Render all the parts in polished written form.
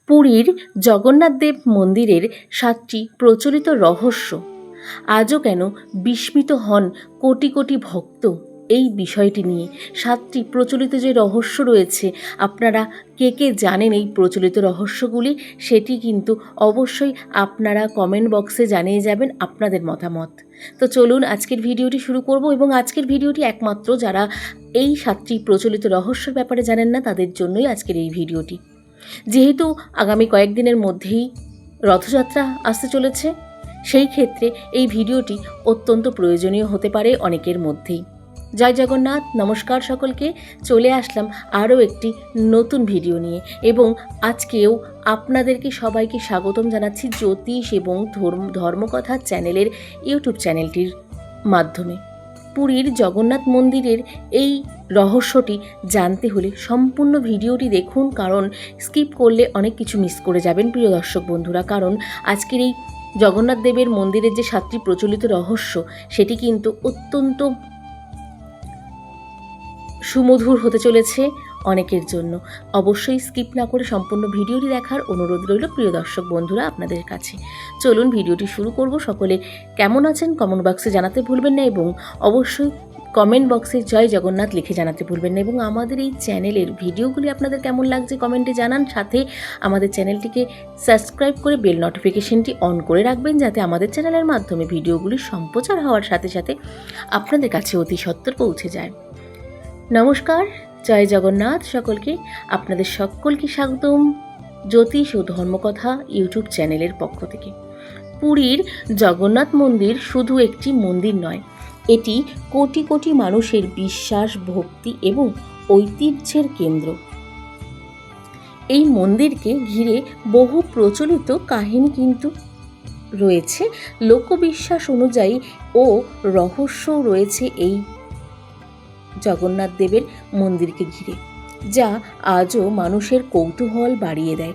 পুরীর জগন্নাথদেব মন্দিরের ৭টি প্রচলিত রহস্য আজও কেন বিস্মিত হন কোটি কোটি ভক্ত। এই বিষয়টি নিয়ে ৭টি প্রচলিত যে রহস্য রয়েছে, আপনারা কে কে জানেন এই প্রচলিত রহস্যগুলি, সেটি কিন্তু অবশ্যই আপনারা কমেন্ট বক্সে জানিয়ে যাবেন আপনাদের মতামত। তো চলুন আজকের ভিডিওটি শুরু করব, এবং আজকের ভিডিওটি একমাত্র যারা এই ৭টি প্রচলিত রহস্যের ব্যাপারে জানেন না তাদের জন্যই আজকের এই ভিডিওটি। যেহেতু আগামী কয়েকদিনের মধ্যেই রথযাত্রা আসতে চলেছে, সেই ক্ষেত্রে এই ভিডিওটি অত্যন্ত প্রয়োজনীয় হতে পারে অনেকের মধ্যেই। জয় জগন্নাথ, নমস্কার সকলকে। চলে আসলাম আরও একটি নতুন ভিডিও নিয়ে, এবং আজকেও আপনাদেরকে সবাইকে স্বাগতম জানাচ্ছি জ্যোতিষ এবং ধর্মকথা চ্যানেলের ইউটিউব চ্যানেলটির মাধ্যমে। পুরীর জগন্নাথ মন্দিরের এই রহস্যটি জানতে হলে সম্পূর্ণ ভিডিওটি দেখুন, কারণ স্কিপ করলে অনেক কিছু মিস করে যাবেন প্রিয় দর্শক বন্ধুরা। কারণ আজকের এই জগন্নাথ দেবের মন্দিরের যে ৭টি প্রচলিত রহস্য, সেটি কিন্তু অত্যন্ত সুমধুর হতে চলেছে অনেকের জন্য। অবশ্যই স্কিপ না করে সম্পূর্ণ ভিডিওটি দেখার অনুরোধ রইল প্রিয় দর্শক বন্ধুরা আপনাদের কাছে। চলুন ভিডিওটি শুরু করব। সকলে কেমন আছেন কমেন্ট বক্সে জানাতে ভুলবেন না, এবং অবশ্যই কমেন্ট বক্সে জয় জগন্নাথ লিখে জানাতে ভুলবেন না। এবং আমাদের এই চ্যানেলের ভিডিওগুলি আপনাদের কেমন লাগছে কমেন্টে জানান। সাথে আমাদের চ্যানেলটিকে সাবস্ক্রাইব করে বেল নোটিফিকেশনটি অন করে রাখবেন, যাতে আমাদের চ্যানেলের মাধ্যমে ভিডিওগুলি সম্প্রচার হওয়ার সাথে সাথে আপনাদের কাছে অতি সত্বর পৌঁছে যায়। নমস্কার, জয় জগন্নাথ সকলকে। আপনাদের সকলকে স্বাগতম জ্যোতিষ ও ধর্মকথা ইউটিউব চ্যানেলের পক্ষ থেকে। পুরীর জগন্নাথ মন্দির শুধু একটি মন্দির নয়, এটি কোটি কোটি মানুষের বিশ্বাস, ভক্তি এবং ঐতিহ্যের কেন্দ্র। এই মন্দিরকে ঘিরে বহু প্রচলিত কাহিনী কিন্তু রয়েছে, লোকবিশ্বাস অনুযায়ী ও রহস্যও রয়েছে এই জগন্নাথ দেবের মন্দিরকে ঘিরে, যা আজও মানুষের কৌতূহল বাড়িয়ে দেয়।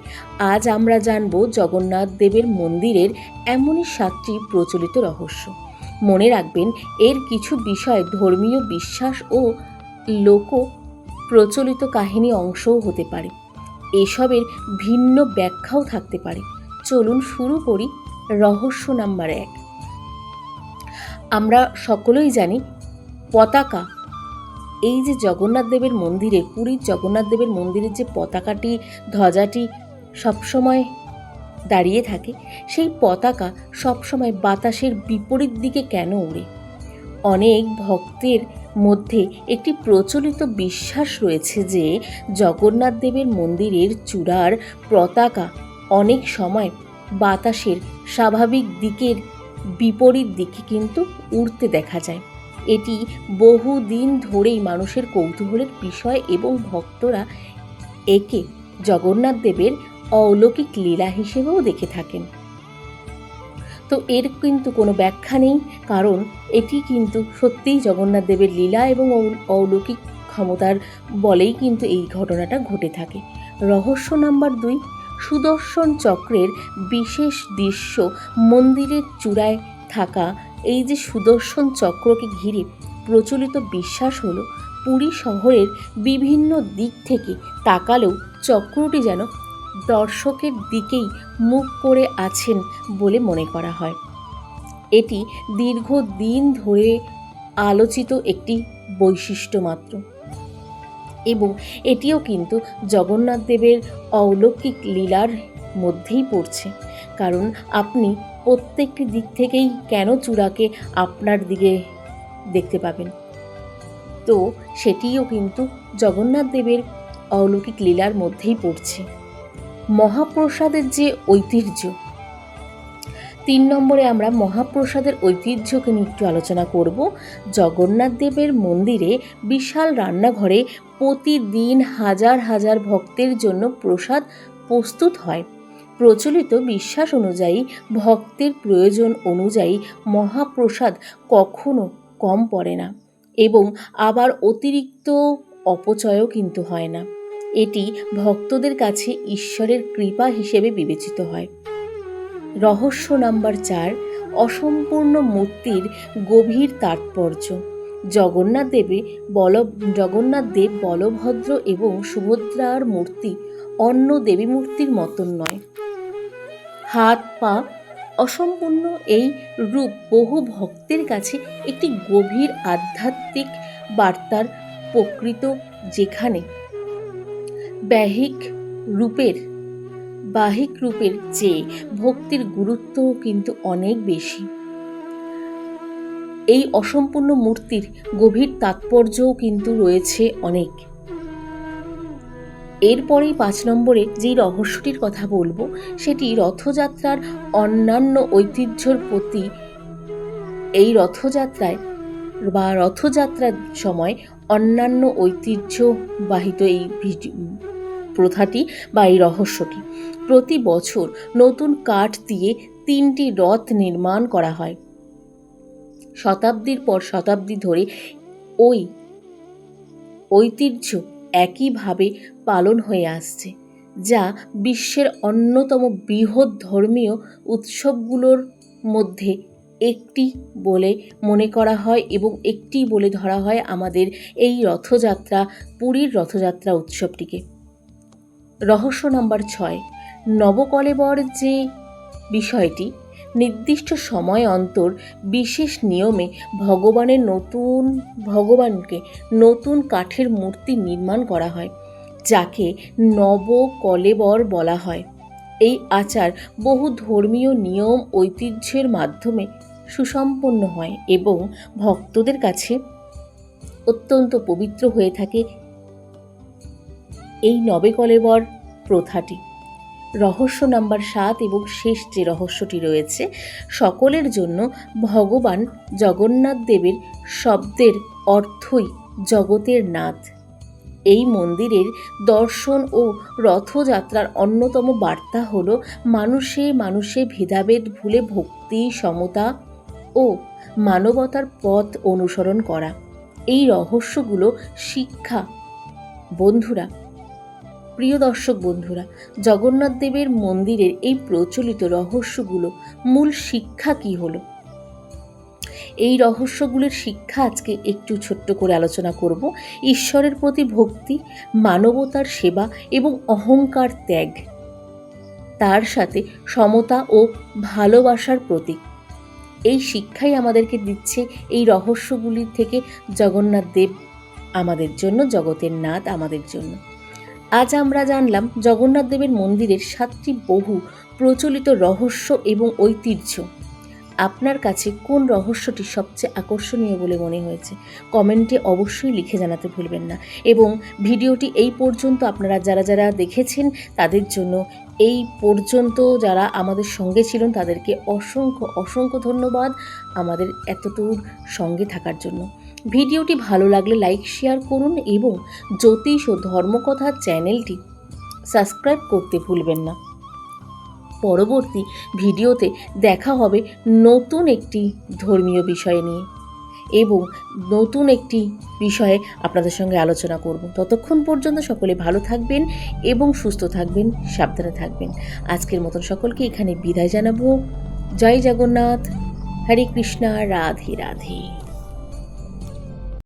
আজ আমরা জানব জগন্নাথ দেবের মন্দিরের এমনই 7টি প্রচলিত রহস্য। মনে রাখবেন, এর কিছু বিষয় ধর্মীয় বিশ্বাস ও লোক প্রচলিত কাহিনী অংশও হতে পারে। এসবের ভিন্ন ব্যাখ্যাও থাকতে পারে। চলুন শুরু করি। রহস্য নাম্বার 1। আমরা সকলেই জানি পতাকা, এই যে জগন্নাথ দেবের মন্দিরের, পুরীর জগন্নাথ দেবের মন্দিরের যে পতাকাটি, ধ্বজাটি সবসময় দাঁড়িয়ে থাকে, সেই পতাকা সবসময় বাতাসের বিপরীত দিকে কেন ওড়ে? অনেক ভক্তের মধ্যে একটি প্রচলিত বিশ্বাস রয়েছে যে জগন্নাথ দেবের মন্দিরের চূড়ার পতাকা অনেক সময় বাতাসের স্বাভাবিক দিকের বিপরীত দিকে কিন্তু উড়তে দেখা যায়। এটি বহুদিন ধরেই মানুষের কৌতূহলের বিষয়, এবং ভক্তরা একে জগন্নাথ দেবের অলৌকিক লীলা হিসেবেও দেখে থাকেন। তো এর কিন্তু কোনো ব্যাখ্যা নেই, কারণ এটি কিন্তু সত্যিই জগন্নাথ দেবের লীলা এবং অলৌকিক ক্ষমতার বলেই কিন্তু এই ঘটনাটা ঘটে থাকে। রহস্য নাম্বার 2। সুদর্শন চক্রের বিশেষ দৃশ্য। মন্দিরের চূড়ায় থাকা এই যে সুদর্শন চক্রকে ঘিরে প্রচলিত বিশ্বাস হলো, পুরী শহরের বিভিন্ন দিক থেকে তাকালেও চক্রটি যেন দর্শকের দিকেই মুখ করে আছেন বলে মনে করা হয়। এটি দীর্ঘদিন ধরে আলোচিত একটি বৈশিষ্ট্য মাত্র, এবং এটিও কিন্তু জগন্নাথ দেবের অলৌকিক লীলার মধ্যেই পড়ছে। কারণ আপনি প্রত্যেকটি দিক থেকেই কেন চূড়াকে আপনার দিকে দেখতে পাবেন? তো সেটিও কিন্তু জগন্নাথ দেবের অলৌকিক লীলার মধ্যেই পড়ছে। মহাপ্রসাদের যে ঐতিহ্য, 3 নম্বরে আমরা মহাপ্রসাদের ঐতিহ্যকে নিয়ে একটু আলোচনা করব। জগন্নাথ দেবের মন্দিরে বিশাল রান্নাঘরে প্রতিদিন হাজার হাজার ভক্তের জন্য প্রসাদ প্রস্তুত হয়। প্রচলিত বিশ্বাস অনুযায়ী ভক্তের প্রয়োজন অনুযায়ী মহাপ্রসাদ কখনো কম পড়ে না, এবং আবার অতিরিক্ত অপচয়ও কিন্তু হয় না। এটি ভক্তদের কাছে ঈশ্বরের কৃপা হিসেবে বিবেচিত হয়। রহস্য নাম্বার 4। অসম্পূর্ণ মূর্তির গভীর তাৎপর্য। জগন্নাথ দেব, বলভদ্র এবং সুভদ্রার মূর্তি অন্য দেবী মূর্তির মতন নয়। হাত পা অসম্পূর্ণ এই রূপ বহু ভক্তের কাছে একটি গভীর আধ্যাত্মিক বার্তার প্রকৃত, যেখানে বাহিক রূপের চেয়ে ভক্তির গুরুত্ব কিন্তু অনেক বেশি। এই অসম্পূর্ণ মূর্তির গভীর তাৎপর্যও কিন্তু রয়েছে অনেক। এরপরেই 5 নম্বরে যেই রহস্যটির কথা বলবো সেটি রথযাত্রার অন্যান্য ঐতিহ্যর প্রতি। এই রথযাত্রার সময় অন্যান্য ঐতিহ্যবাহিত এই প্রথাটি বা এই রহস্যটি, প্রতি বছর নতুন কাঠ দিয়ে 3টি রথ নির্মাণ করা হয়। শতাব্দীর পর শতাব্দী ধরে ওই ঐতিহ্য একইভাবে পালন হয়ে আসছে, যা বিশ্বের অন্যতম বৃহৎ ধর্মীয় উৎসবগুলোর মধ্যে একটি বলে মনে করা হয় এবং একটি বলে ধরা হয় আমাদের এই রথযাত্রা, পুরীর রথযাত্রা উৎসবটিকে। রহস্য নাম্বার 6, নবকলেবর যে বিষয়টি, নির্দিষ্ট সময় অন্তর বিশেষ নিয়মে ভগবানকে নতুন কাঠের মূর্তি নির্মাণ করা হয়, যাকে নবকলেবর বলা হয়। এই আচার বহু ধর্মীয় নিয়ম ঐতিহ্যের মাধ্যমে সুসম্পন্ন হয় এবং ভক্তদের কাছে অত্যন্ত পবিত্র হয়ে থাকে এই নবকলেবর প্রথাটি। রহস্য নাম্বার 7 এবং শেষ যে রহস্যটি রয়েছে, সকলের জন্য ভগবান জগন্নাথ দেবের শব্দের অর্থই জগতের নাথ। এই মন্দিরের দর্শন ও রথযাত্রার অন্যতম বার্তা হল মানুষে ভেদাভেদ ভুলে ভক্তি, সমতা ও মানবতার পথ অনুসরণ করা। এই রহস্যগুলো শিক্ষা বন্ধুরা, প্রিয় দর্শক বন্ধুরা, জগন্নাথ দেবের মন্দিরের এই প্রচলিত রহস্যগুলো মূল শিক্ষা কি হলো? এই রহস্যগুলির শিক্ষা আজকে একটু ছোট্ট করে আলোচনা করব। ঈশ্বরের প্রতি ভক্তি, মানবতার সেবা এবং অহংকার ত্যাগ, তার সাথে সমতা ও ভালোবাসার প্রতীক। এই শিক্ষাই আমাদেরকে দিচ্ছে এই রহস্যগুলি থেকে জগন্নাথ দেব আমাদের জন্য, জগতের নাথ আমাদের জন্য। আজ আমরা জানলাম জগন্নাথ দেবের মন্দিরের 7টি বহু প্রচলিত রহস্য এবং ঐতিহ্য। আপনার কাছে কোন রহস্যটি সবচেয়ে আকর্ষণীয় বলে মনে হয়েছে কমেন্টে অবশ্যই লিখে জানাতে ভুলবেন না। এবং ভিডিওটি এই পর্যন্ত আপনারা যারা দেখেছেন তাদের জন্য, এই পর্যন্ত যারা আমাদের সঙ্গে ছিলেন তাদেরকে অসংখ্য ধন্যবাদ আমাদের এতদূর সঙ্গে থাকার জন্য। ভিডিওটি ভালো লাগলে লাইক, শেয়ার করুন এবং জ্যোতিষ ও ধর্মকথা চ্যানেলটি সাবস্ক্রাইব করতে ভুলবেন না। পরবর্তী ভিডিওতে দেখা হবে নতুন একটি ধর্মীয় বিষয় নিয়ে এবং নতুন একটি বিষয়ে আপনাদের সঙ্গে আলোচনা করব। ততক্ষণ পর্যন্ত সকলে ভালো থাকবেন এবং সুস্থ থাকবেন, সাবধানে থাকবেন। আজকের মতন সকলকে এখানে বিদায় জানাবো। জয় জগন্নাথ, হরে কৃষ্ণা, রাধে রাধে।